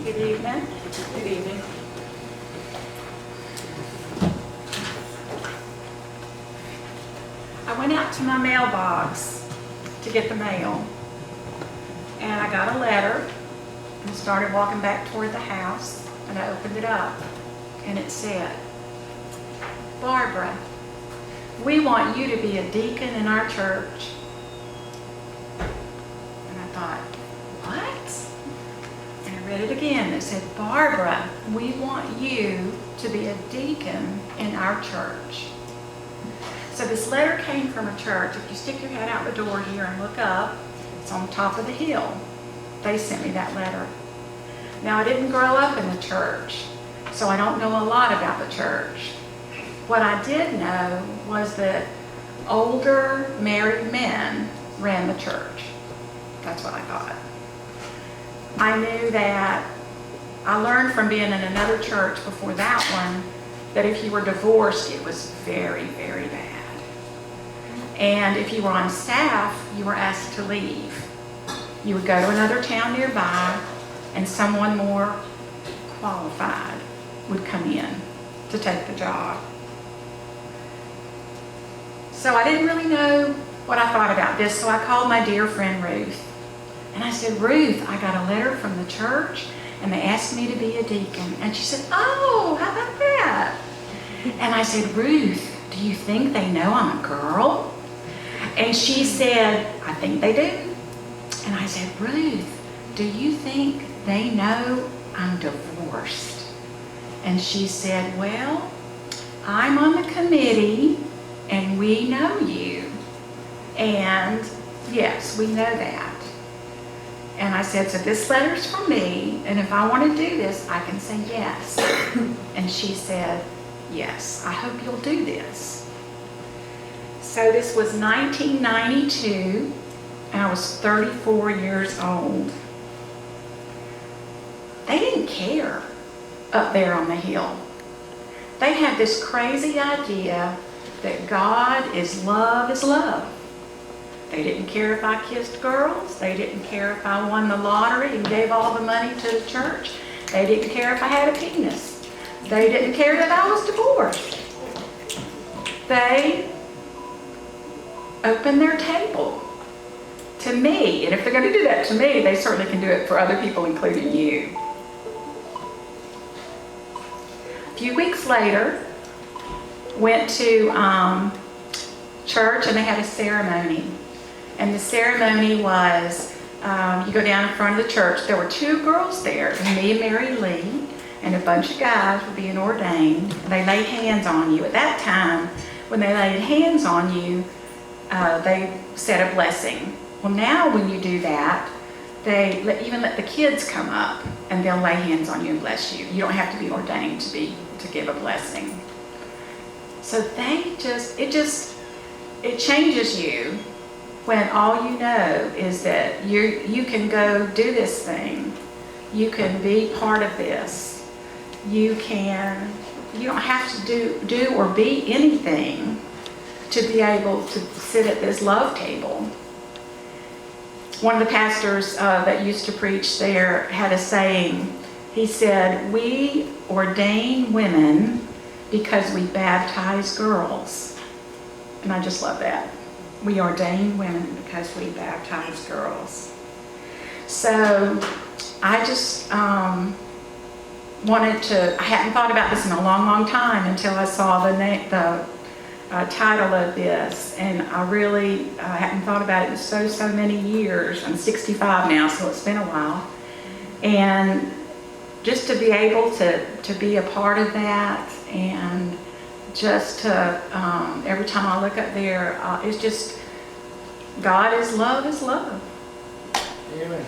Good evening. Good evening. I went out to my mailbox to get the mail, and I got a letter and started walking back toward the house, and I opened it up, and it said, "Barbara, we want you to be a deacon in our church." And I thought, what? And I read it again. It said, "Barbara, we want you to be a deacon in our church." So this letter came from a church. If you stick your head out the door here and look up, it's on top of the hill. They sent me that letter. Now, I didn't grow up in the church, so I don't know a lot about the church. What I did know was that older married men ran the church. That's what I thought. I knew that I learned from being in another church before that one that if you were divorced, it was very, very bad. And if you were on staff, you were asked to leave. You would go to another town nearby, and someone more qualified would come in to take the job. So I didn't really know what I thought about this, so I called my dear friend Ruth. And I said, "Ruth, I got a letter from the church, and they asked me to be a deacon." And she said, "Oh, how about that?" And I said, "Ruth, do you think they know I'm a girl?" And she said, "I think they do." And I said, "Ruth, do you think they know I'm divorced?" And she said, "Well, I'm on the committee and we know you. And yes, we know that." And I said, "So this letter's for me, and if I want to do this, I can say yes." And she said, "Yes, I hope you'll do this." So this was 1992, and I was 34 years old. They didn't care up there on the hill. They had this crazy idea that God is love is love. They didn't care if I kissed girls. They didn't care if I won the lottery and gave all the money to the church. They didn't care if I had a penis. They didn't care that I was divorced. They opened their table to me. And if they're going to do that to me, they certainly can do it for other people, including you. A few weeks later, went to church, and they had a ceremony. And the ceremony was, you go down in front of the church. There were two girls there, me and Mary Lee, and a bunch of guys were being ordained. They laid hands on you. At that time, when they laid hands on you, they said a blessing. Well, now when you do that, they even let the kids come up, and they'll lay hands on you and bless you. You don't have to be ordained to give a blessing. So it changes you when all you know is that you can go do this thing. You can be part of this. You don't have to do or be anything to be able to sit at this love table. One of the pastors that used to preach there had a saying. He said, "We ordain women because we baptize girls." And I just love that. We ordain women because we baptize girls. So I just I hadn't thought about this in a long, long time until I saw the title of this. And I really hadn't thought about it in so many years. I'm 65 now, so it's been a while. And just to be able to be a part of that, and just to, every time I look up there, it's just, God is love is love. Amen.